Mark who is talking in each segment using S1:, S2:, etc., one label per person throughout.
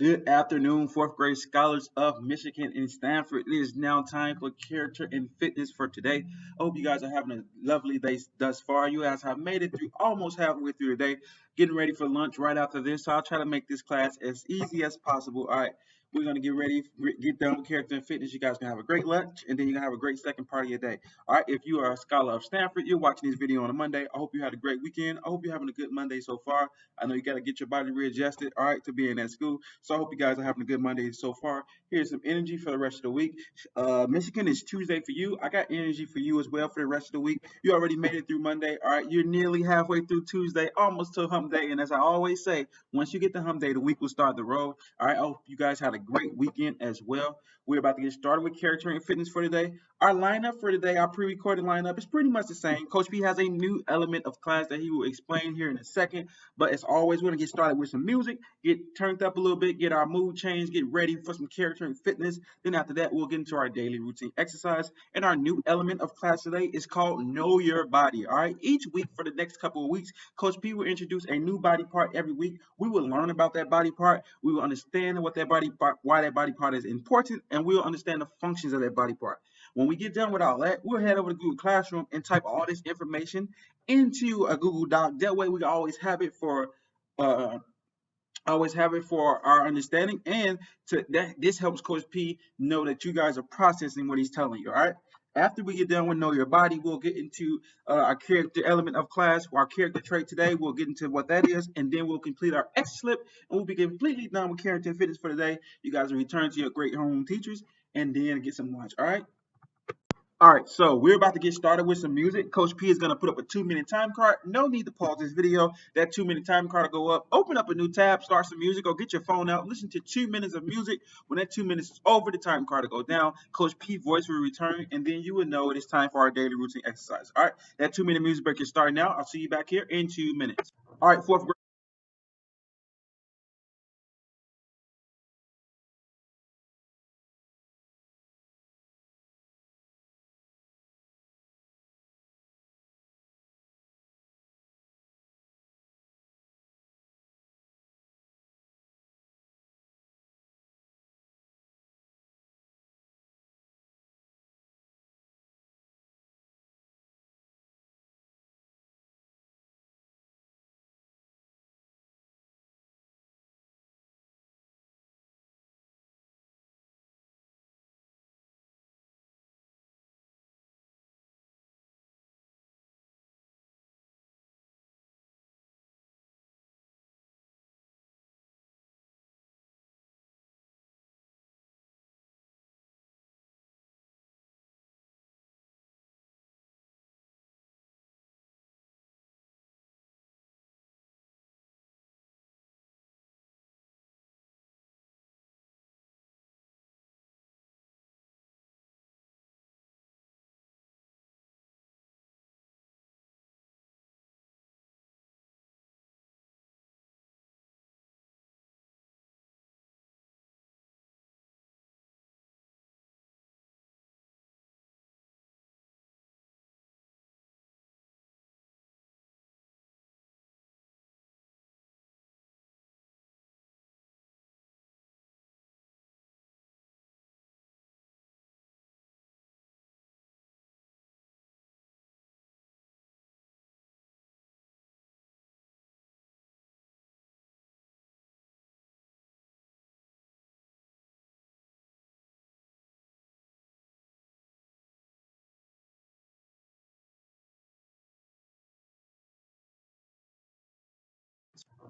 S1: Good afternoon, fourth grade scholars of Michigan and Stanford. It is now time for character and fitness for today. I hope you guys are having a lovely day thus far. You guys have made it through almost halfway through the day, getting ready for lunch right after this. So I'll try to make this class as easy as possible. All right, we're gonna get ready, get done with character and fitness. You guys can have a great lunch, and then you're gonna have a great second part of your day. All right, if you are a scholar of Stanford, you're watching this video on a Monday. I hope you had a great weekend. I hope you're having a good Monday so far. I know you got to get your body readjusted, all right, to being at school. So I hope you guys are having a good Monday so far. Here's some energy for the rest of the week. Michigan is Tuesday for you. I got energy for you as well for the rest of the week. You already made it through Monday, all right. You're nearly halfway through Tuesday, almost to hump day. And as I always say, once you get to hump day, the week will start the road. All right. I hope you guys had a great weekend as well. We're about to get started with character and fitness for today. Our lineup for today, our pre-recorded lineup, is pretty much the same. Coach P has a new element of class that he will explain here in a second. But as always, we're gonna get started with some music, get turned up a little bit, get our mood changed, get ready for some character and fitness. Then after that, we'll get into our daily routine exercise. And our new element of class today is called Know Your Body. All right. Each week for the next couple of weeks, Coach P will introduce a new body part every week. We will learn about that body part. We will understand what that body part, why that body part is important, and we'll understand the functions of that body part. When we get done with all that, we'll head over to Google Classroom and type all this information into a Google Doc. That way, we can uh, always have it for our understanding, and to that this helps Coach P know that you guys are processing what he's telling you. All right. After we get done with Know Your Body, we'll get into our character element of class, our character trait today. We'll get into what that is, and then we'll complete our extra slip, and we'll be completely done with character and fitness for today. You guys will return to your great home teachers, and then get some lunch. All right. All right, so we're about to get started with some music. Coach P is going to put up a 2-minute time card. No need to pause this video. That 2-minute time card will go up. Open up a new tab, start some music, or get your phone out. Listen to 2 minutes of music. When that 2 minutes is over, the time card will go down. Coach P voice will return, and then you will know it is time for our daily routine exercise. All right, that 2-minute music break is starting now. I'll see you back here in 2 minutes. All right, fourth grade.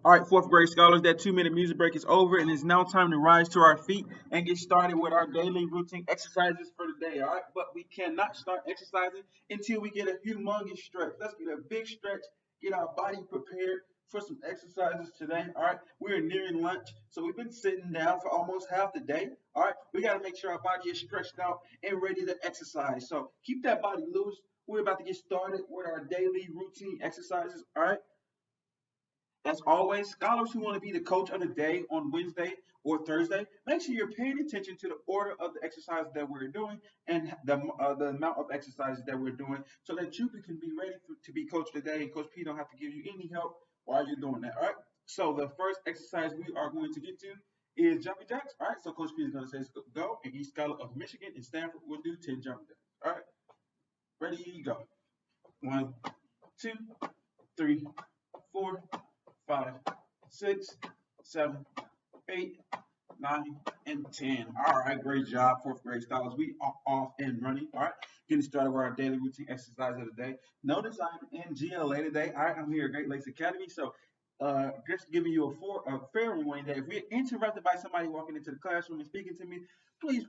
S1: All right, fourth grade scholars, that 2-minute music break is over, and it's now time to rise to our feet and get started with our daily routine exercises for the day. All right, but we cannot start exercising until we get a humongous stretch. Let's get a big stretch, get our body prepared for some exercises today. All right, we're nearing lunch, so we've been sitting down for almost half the day. All right, we got to make sure our body is stretched out and ready to exercise. So keep that body loose. We're about to get started with our daily routine exercises. All right. As always, scholars who want to be the coach of the day on Wednesday or Thursday, make sure you're paying attention to the order of the exercises that we're doing and the amount of exercises that we're doing so that you can be ready to be coach today and Coach P don't have to give you any help while you're doing that. All right. So the first exercise we are going to get to is jumping jacks. All right, so Coach P is going to say go, and each scholar of Michigan and Stanford will do 10 jumping jacks. All right, ready, go. 1, 2, 3, 4, 5, 6, 7, 8, 9, and 10. All right, great job, fourth grade scholars. We are off and running. All right, getting started with our daily routine exercise of the day. Notice I'm in GLA today. All right, I'm here at Great Lakes Academy. So, just giving you a fair warning that if we're interrupted by somebody walking into the classroom and speaking to me, please,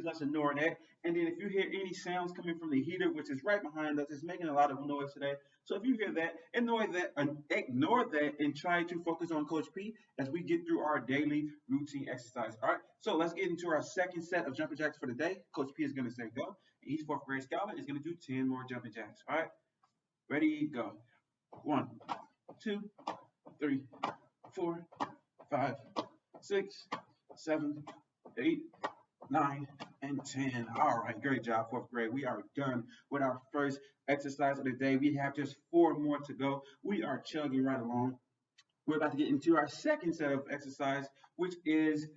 S1: let's ignore that. And then if you hear any sounds coming from the heater, which is right behind us, it's making a lot of noise today. So if you hear that, ignore that, and try to focus on Coach P as we get through our daily routine exercise. All right, so let's get into our second set of jumping jacks for the day. Coach P is going to say go. Each fourth grade scholar is going to do 10 more jumping jacks. All right, ready, go. 1, 2, 3, 4, 5, 6, 7, 8, 9, and 10. All right, great job, fourth grade. We are done with our first exercise of the day. We have just 4 more to go. We are chugging right along. We're about to get into our second set of exercise, which is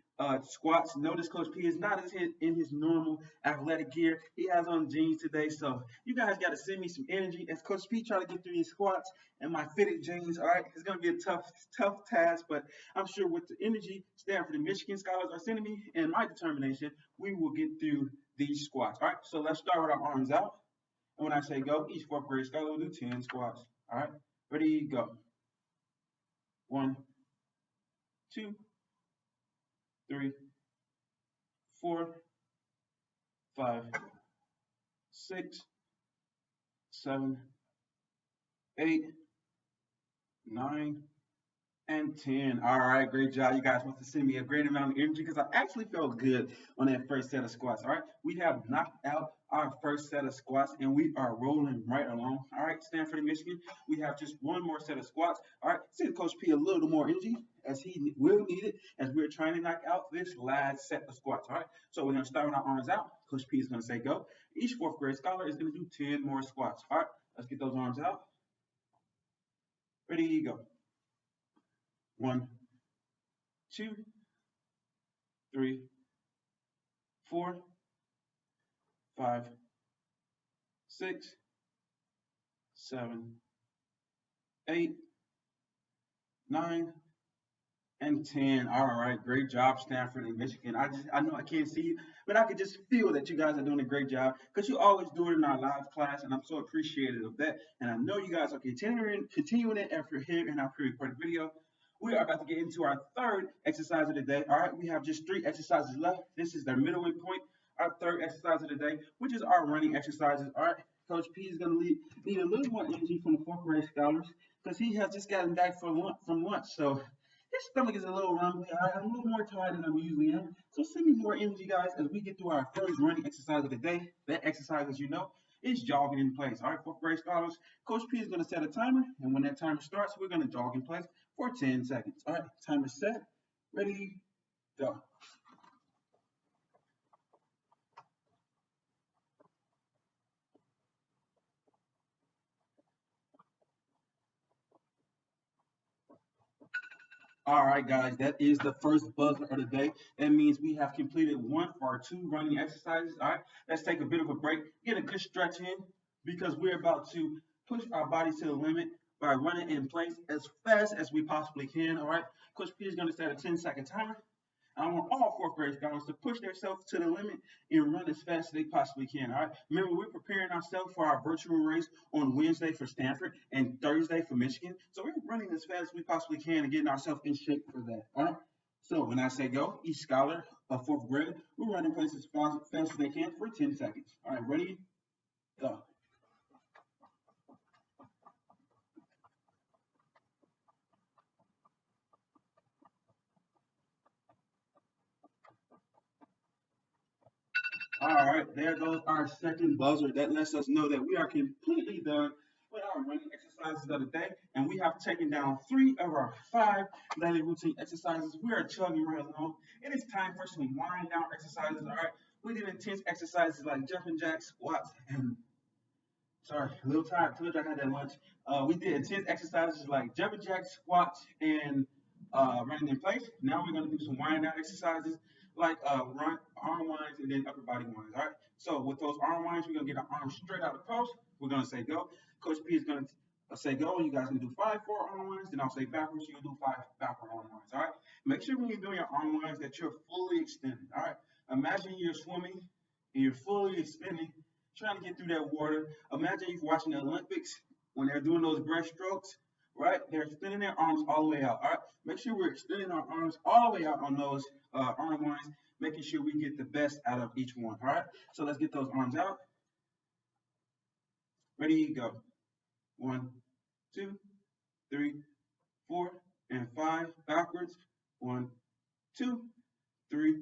S1: squats. Notice Coach P is not in his normal athletic gear. He has on jeans today, so you guys got to send me some energy as Coach P try to get through these squats and my fitted jeans. All right, it's going to be a tough task, but I'm sure with the energy Stanford and Michigan scholars are sending me and my determination, we will get through these squats. All right, so let's start with our arms out. And when I say go, each fourth grade scholar will do 10 squats. All right, ready, go. 1, 2, 3, 4, 5, 6, 7, 8, 9, and 10. All right, great job. You guys must have sent me a great amount of energy because I actually felt good on that first set of squats. All right, we have knocked out our first set of squats and we are rolling right along. All right, Stanford and Michigan, we have just one more set of squats. All right, send Coach P a little more energy as he will need it as we're trying to knock out this last set of squats. All right, so we're going to start with our arms out. Coach P is going to say go. Each fourth grade scholar is going to do 10 more squats. All right, let's get those arms out. Ready, go. 1, 2, 3, 4, 5, 6, 7, 8, 9, and 10. All right, great job, Stanford and Michigan. I know I can't see you, but I could just feel that you guys are doing a great job because you always do it in our live class, and I'm so appreciative of that. And I know you guys are continuing it after here in our pre-recorded video. We are about to get into our third exercise of the day. All right, we have just 3 exercises left. This is the midway point. Our third exercise of the day, which is our running exercises. All right, Coach P is going to need a little more energy from the fourth grade scholars because he has just gotten back from lunch. So his stomach is a little rumbly. All right, I'm a little more tired than I usually am. So send me more energy, guys, as we get through our first running exercise of the day. That exercise, as you know, is jogging in place. All right, fourth grade scholars, Coach P is going to set a timer, and when that timer starts, we're going to jog in place for 10 seconds. All right, timer set, ready, go. All right, guys, that is the first buzzer of the day. That means we have completed 1 of our 2 running exercises. All right, let's take a bit of a break, get a good stretch in because we're about to push our bodies to the limit by running in place as fast as we possibly can. All right, Coach P is going to set a 10-second timer. I want all fourth grade scholars to push themselves to the limit and run as fast as they possibly can. All right. Remember, we're preparing ourselves for our virtual race on Wednesday for Stanford and Thursday for Michigan. So we're running as fast as we possibly can and getting ourselves in shape for that. All right. So when I say go, each scholar of fourth grade, we're running places as fast as they can for 10 seconds. All right. Ready? Go. All right, there goes our second buzzer. That lets us know that we are completely done with our running exercises of the day, and we have taken down 3 of our 5 daily routine exercises. We are chugging right along. It is time for some wind down exercises. All right, we did intense exercises like jumping jacks, squats, and sorry, a little tired. Told you I had that lunch. We did intense exercises like jumping jacks, squats, and running in place. Now we're going to do some wind down exercises like run, arm winds, and then upper body winds. All right. So with those arm winds, we're going to get our arms straight out of post. We're going to say go. Coach P is going to say go, and you guys can do 5 4 arm winds. Then I'll say backwards. You can do 5 backward arm winds. All right. Make sure when you're doing your arm winds that you're fully extended. All right. Imagine you're swimming and you're fully extending, trying to get through that water. Imagine you're watching the Olympics when they're doing those breaststrokes, right? They're extending their arms all the way out. All right. Make sure we're extending our arms all the way out on those arm lines, making sure we get the best out of each one. All right. So let's get those arms out. Ready, go. 1, 2, 3, 4, and 5. Backwards. 1, 2, 3,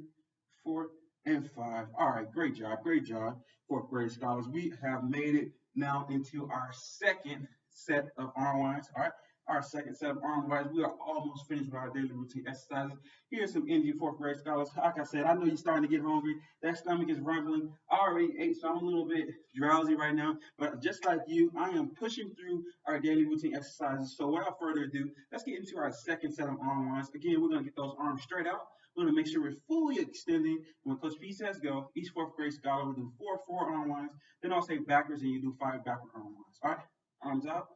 S1: 4, and 5. All right, great job, great job, fourth grade scholars. We have made it now into our second set of arm winds. All right, our second set of arm winds. We are almost finished with our daily routine exercises. Here's some Indian fourth grade scholars. Like I said, I know you're starting to get hungry. That stomach is rumbling. I already ate, so I'm a little bit drowsy right now. But just like you, I am pushing through our daily routine exercises. So without further ado, let's get into our second set of arm winds. Again, we're going to get those arms straight out. We're going to make sure we're fully extending. When Coach P says go, each fourth grade scholar will do 4 arm winds. Then I'll say backwards and you do 5 backward arm winds. All right, arms out.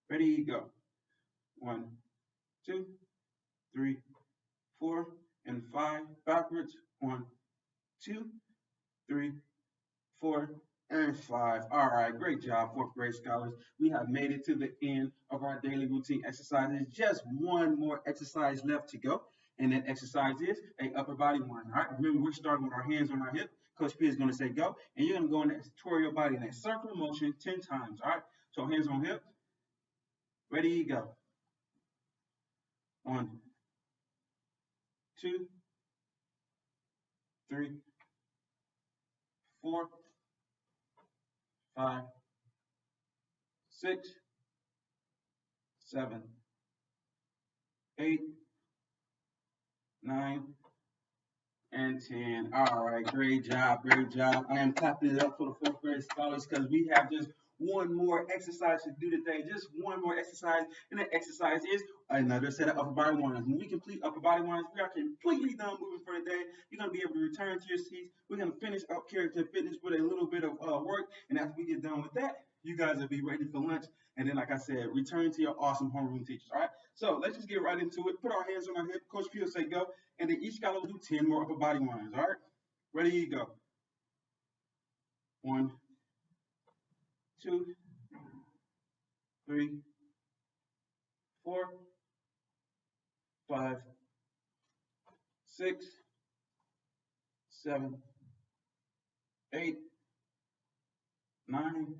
S1: Ready, go. 1, 2, 3, 4, and 5. Backwards. 1, 2, 3, 4, and 5. All right, great job, fourth grade scholars. We have made it to the end of our daily routine exercises. Just one more exercise left to go. And that exercise is a upper body one. All right, remember we're starting with our hands on our hip. Coach P is going to say go, and you're going to go in that toward your body in that circular motion 10 times. All right, so hands on hip. Ready, go. 1, 2, 3, 4, 5, 6, 7, 8, 9, and 10. All right, great job, great job. I am clapping it up for the fourth grade scholars because we have just one more exercise to do today. Just one more exercise, and that exercise is another set of upper body winds. When we complete upper body winds, we are completely done moving for the day. You're going to be able to return to your seats. We're going to finish up character fitness with a little bit of work, and after we get done with that, you guys will be ready for lunch. And then, like I said, return to your awesome homeroom teachers. All right, so let's just get right into it. Put our hands on our hip. Coach P will say go, and then each scholar will do 10 more upper body winds. All right, ready, go. 1, 2, 3, 4, 5, 6, 7, 8, 9,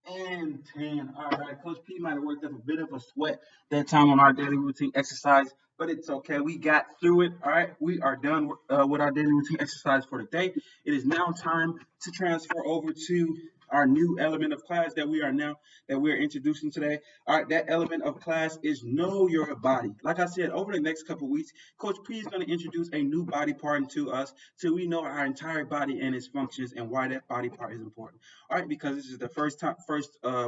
S1: and 10. All right, Coach P might have worked up a bit of a sweat that time on our daily routine exercise, but it's okay. We got through it. All right, we are done with our daily routine exercise for the day. It is now time to transfer over to our new element of class that we're introducing today. All right, that element of class is know your body. Like I said, over the next couple of weeks, Coach P is going to introduce a new body part to us so we know our entire body and its functions and why that body part is important. All right, because this is the first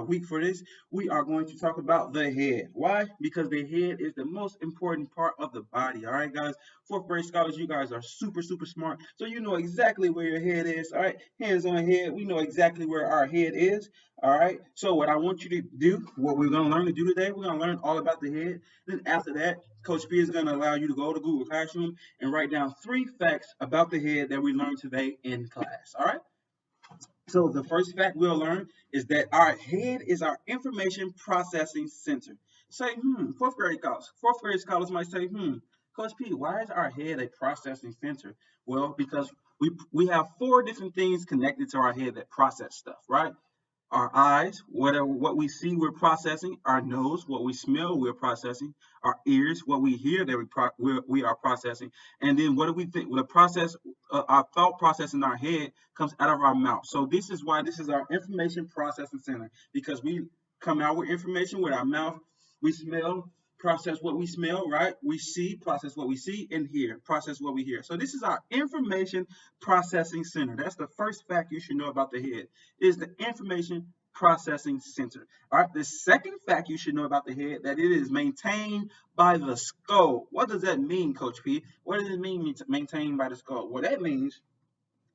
S1: week for this, we are going to talk about the head. Why? Because the head is the most important part of the body. All right, guys. Fourth grade scholars, you guys are super, super smart. So you know exactly where your head is. All right, hands on head. We know exactly where our head is. All right. So what I want you to do, what we're going to learn to do today, we're going to learn all about the head. Then after that, Coach P is going to allow you to go to Google Classroom and write down 3 facts about the head that we learned today in class. All right. So the first fact we'll learn is that our head is our information processing center. Say, fourth grade scholars might say, Coach P, why is our head a processing center? Well, because we have 4 different things connected to our head that process stuff, right? Our eyes, what we see, we're processing. Our nose, what we smell, we're processing. Our ears, what we hear, that we are processing. And then what do we think? The process, our thought process in our head comes out of our mouth. So this is why this is our information processing center, because we come out with information with our mouth. We smell, process what we smell, right? We see, process what we see, and hear, process what we hear. So this is our information processing center. That's the first fact you should know about the head, is the information processing center. All right, the second fact you should know about the head that it is maintained by the skull. What does that mean, Coach P? What does it mean maintained by the skull? Well, that means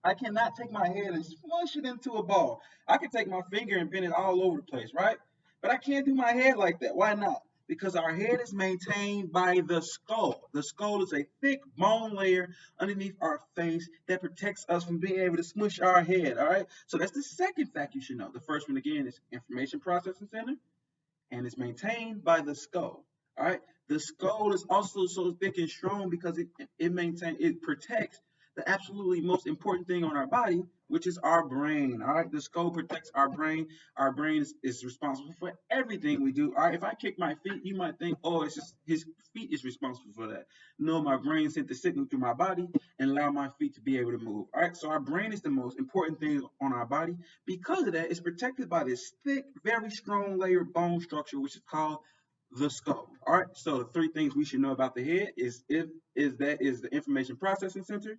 S1: I cannot take my head and smush it into a ball. I can take my finger and bend it all over the place, right? But I can't do my head like that. Why not? Because our head is maintained by the skull. The skull is a thick bone layer underneath our face that protects us from being able to smush our head. All right. So that's the second fact you should know. The first one again is information processing center, and it's maintained by the skull. All right. The skull is also so thick and strong because it protects the absolutely most important thing on our body, which is our brain. All right. The skull protects our brain. Our brain is responsible for everything we do. All right. If I kick my feet, you might think, oh, it's just his feet is responsible for that. No, my brain sent the signal through my body and allow my feet to be able to move. All right. So our brain is the most important thing on our body. Because of that, it's protected by this thick, very strong layer of bone structure, which is called the skull. All right. So the three things we should know about the head is the information processing center.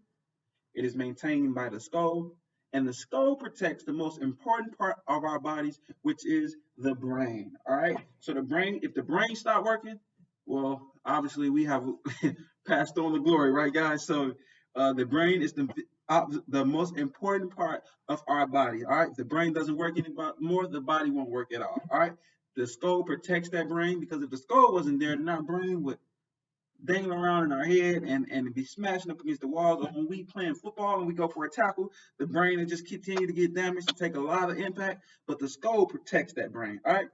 S1: It is maintained by the skull, and the skull protects the most important part of our bodies, which is the brain. All right. So the brain, if the brain stopped working, well, obviously we have passed on the glory, right, guys? So the brain is the most important part of our body. All right. If the brain doesn't work anymore, the body won't work at all. All right. The skull protects that brain because if the skull wasn't there, then our brain would dangling around in our head and be smashing up against the walls. Or when we playing football and we go for a tackle, the brain will just continue to get damaged and take a lot of impact, but the skull protects that brain. All right.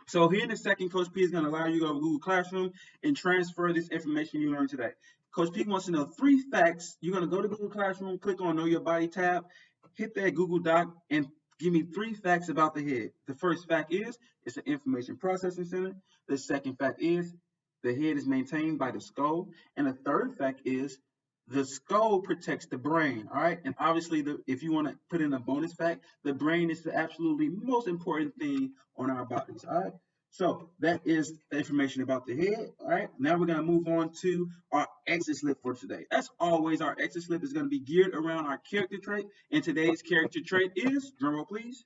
S1: So here in a second, Coach P is going to allow you to go to Google Classroom and transfer this information you learned today. Coach P wants to know 3 facts. You're going to go to Google Classroom, click on Know Your Body tab, hit that Google Doc, and give me 3 facts about the head. The first fact is it's an information processing center. The second fact is the head is maintained by the skull. And the third fact is the skull protects the brain. All right. And obviously, if you want to put in a bonus fact, the brain is the absolutely most important thing on our bodies. All right. So that is the information about the head. All right. Now we're going to move on to our exit slip for today. As always, our exit slip is going to be geared around our character trait. And today's character trait is, drumroll please,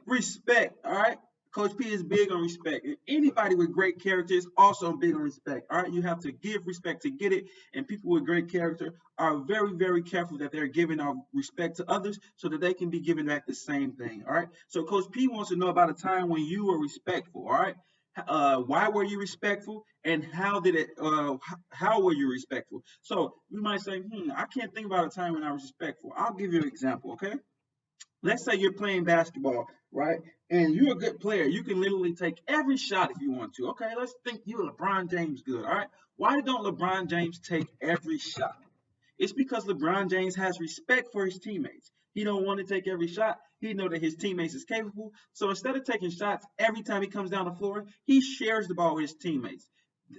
S1: respect. All right. Coach P is big on respect. And anybody with great character is also big on respect. All right. You have to give respect to get it. And people with great character are very, very careful that they're giving our respect to others so that they can be giving back the same thing. All right. So Coach P wants to know about a time when you were respectful. All right. Why were you respectful, and how did it? How were you respectful? So you might say, I can't think about a time when I was respectful. I'll give you an example. Okay. Let's say you're playing basketball, right? And you're a good player. You can literally take every shot if you want to. Okay, let's think you're LeBron James good, all right? Why don't LeBron James take every shot? It's because LeBron James has respect for his teammates. He don't want to take every shot. He know that his teammates is capable. So instead of taking shots every time he comes down the floor, he shares the ball with his teammates.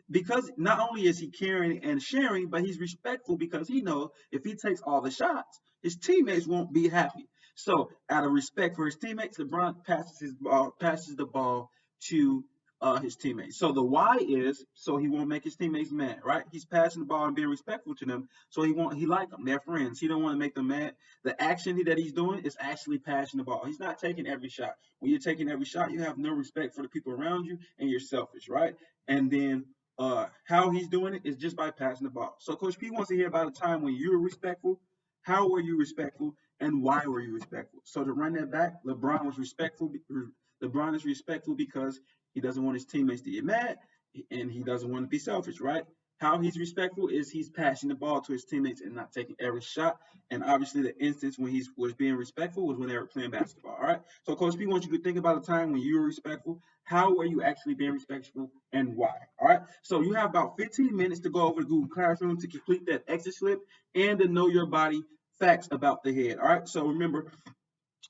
S1: Because not only is he caring and sharing, but he's respectful because he knows if he takes all the shots, his teammates won't be happy. So, out of respect for his teammates, LeBron passes the ball to his teammates. So the why is so he won't make his teammates mad, right? He's passing the ball and being respectful to them, so he like them. They're friends. He don't want to make them mad. The action that he's doing is actually passing the ball. He's not taking every shot. When you're taking every shot, you have no respect for the people around you, and you're selfish, right? And then how he's doing it is just by passing the ball. So Coach P wants to hear about a time when you were respectful. How were you respectful? And why were you respectful? So to run that back, LeBron was respectful. LeBron is respectful because he doesn't want his teammates to get mad, and he doesn't want to be selfish, right? How he's respectful is he's passing the ball to his teammates and not taking every shot. And obviously, the instance when he was being respectful was when they were playing basketball. All right. So Coach P wants you to think about a time when you were respectful. How were you actually being respectful, and why? All right. So you have about 15 minutes to go over to Google Classroom to complete that exit slip and to know your body facts about the head. All right. So remember,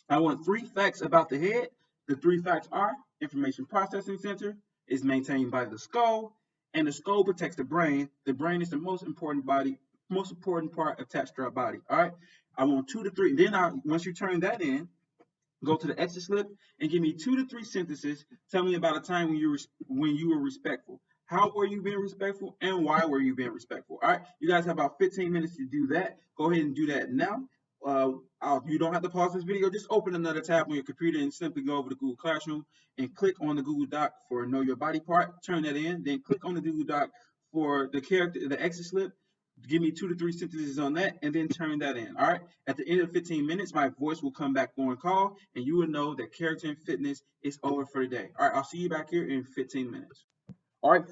S1: I want 3 facts about the head. The 3 facts are information processing center is maintained by the skull, and the skull protects the brain. The brain is the most important part attached to our body. All right. I want 2 to 3. Then once you turn that in, go to the exit slip and give me 2 to 3 sentences. Tell me about a time when you were respectful. How were you being respectful, and why were you being respectful? All right. You guys have about 15 minutes to do that. Go ahead and do that now. you don't have to pause this video. Just open another tab on your computer and simply go over to Google Classroom and click on the Google Doc for Know Your Body part. Turn that in. Then click on the Google Doc for the exit slip. Give me 2 to 3 sentences on that, and then turn that in. All right. At the end of 15 minutes, my voice will come back on call, and you will know that character and fitness is over for the day. All right. I'll see you back here in 15 minutes. All right.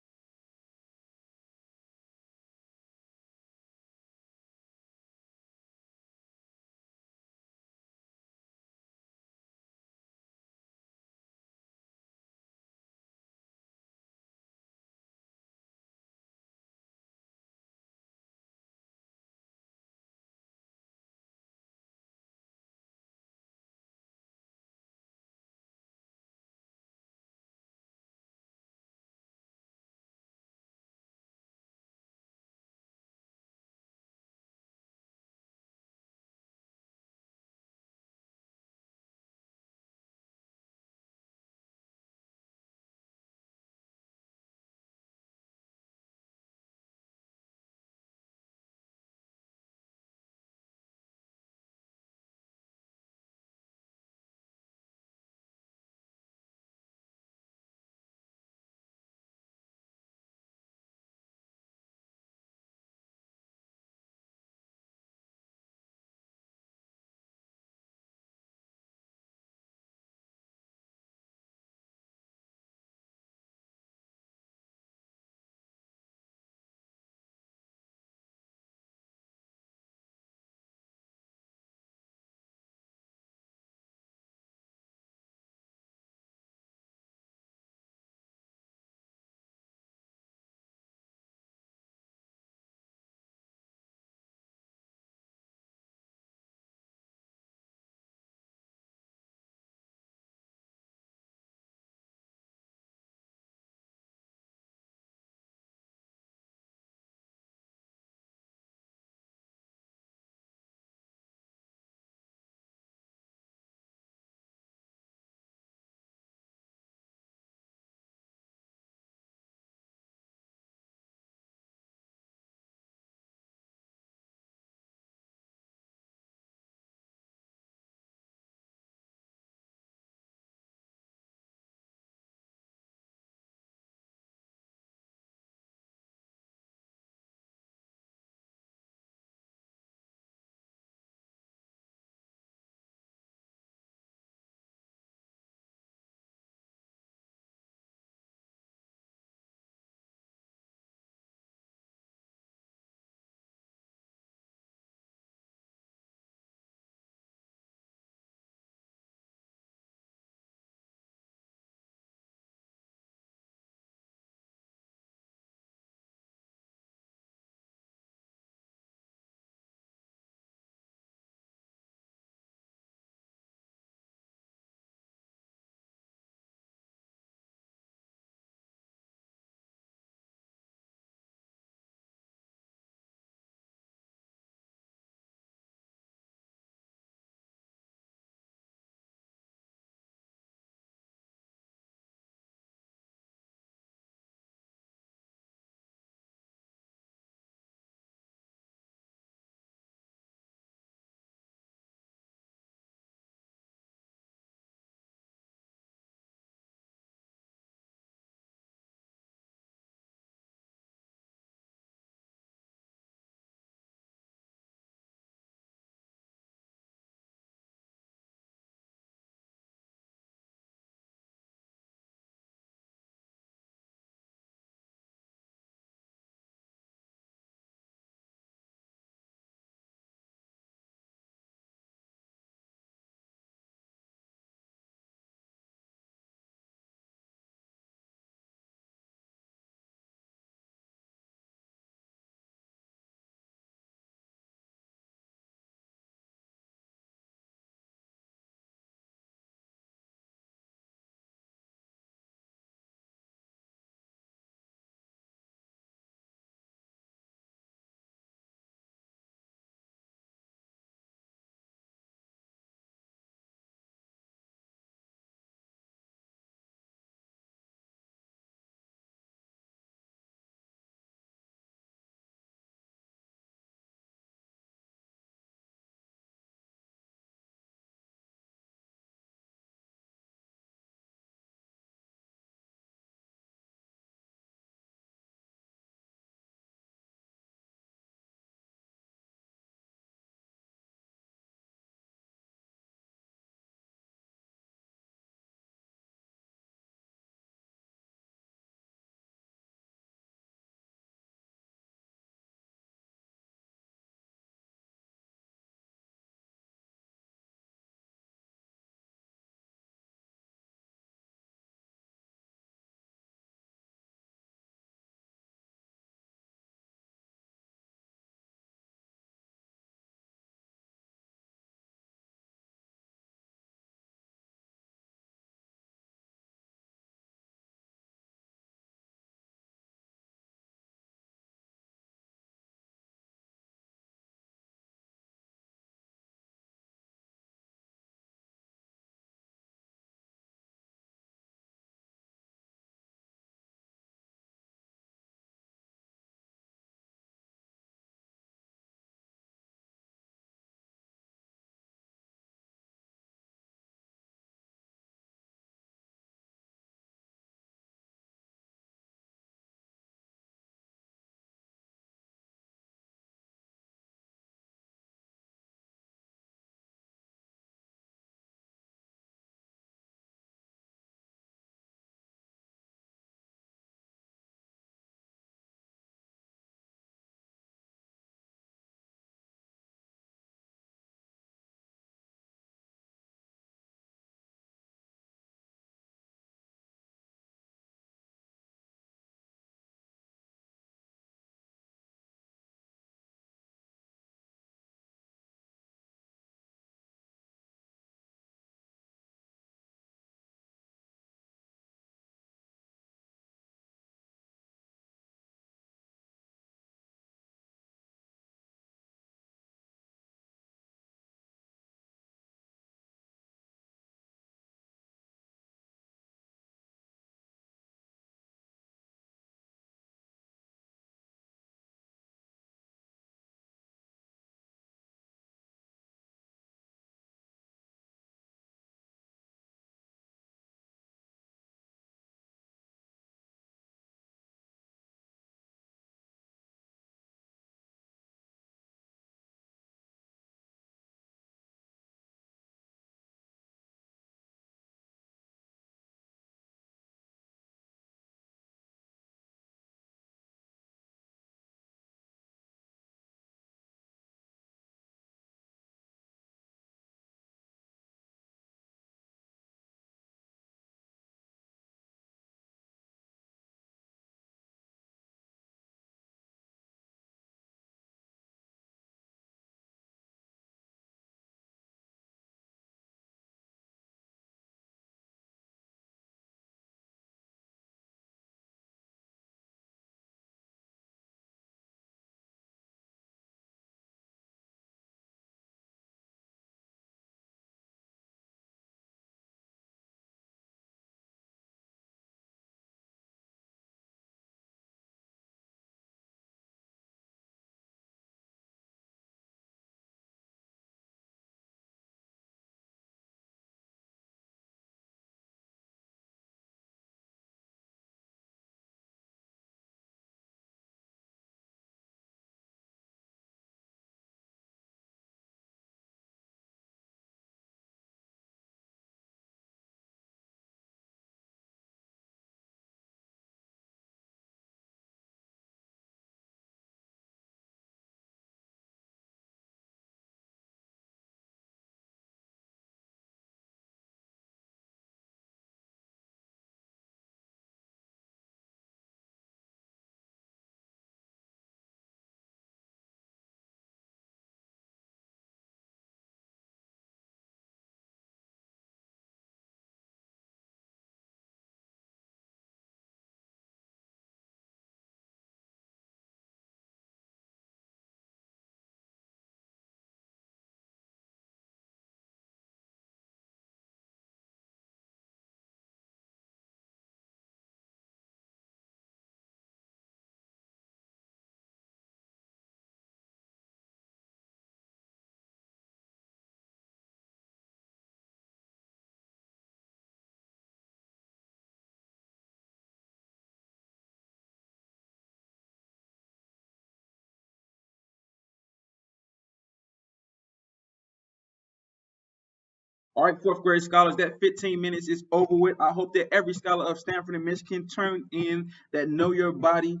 S1: All right, fourth grade scholars, that 15 minutes is over with. I hope that every scholar of Stanford and Michigan turned in that Know Your Body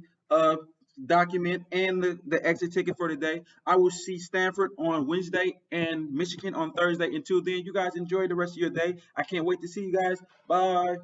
S1: document and the exit ticket for today. I will see Stanford on Wednesday and Michigan on Thursday. Until then, you guys enjoy the rest of your day. I can't wait to see you guys. Bye.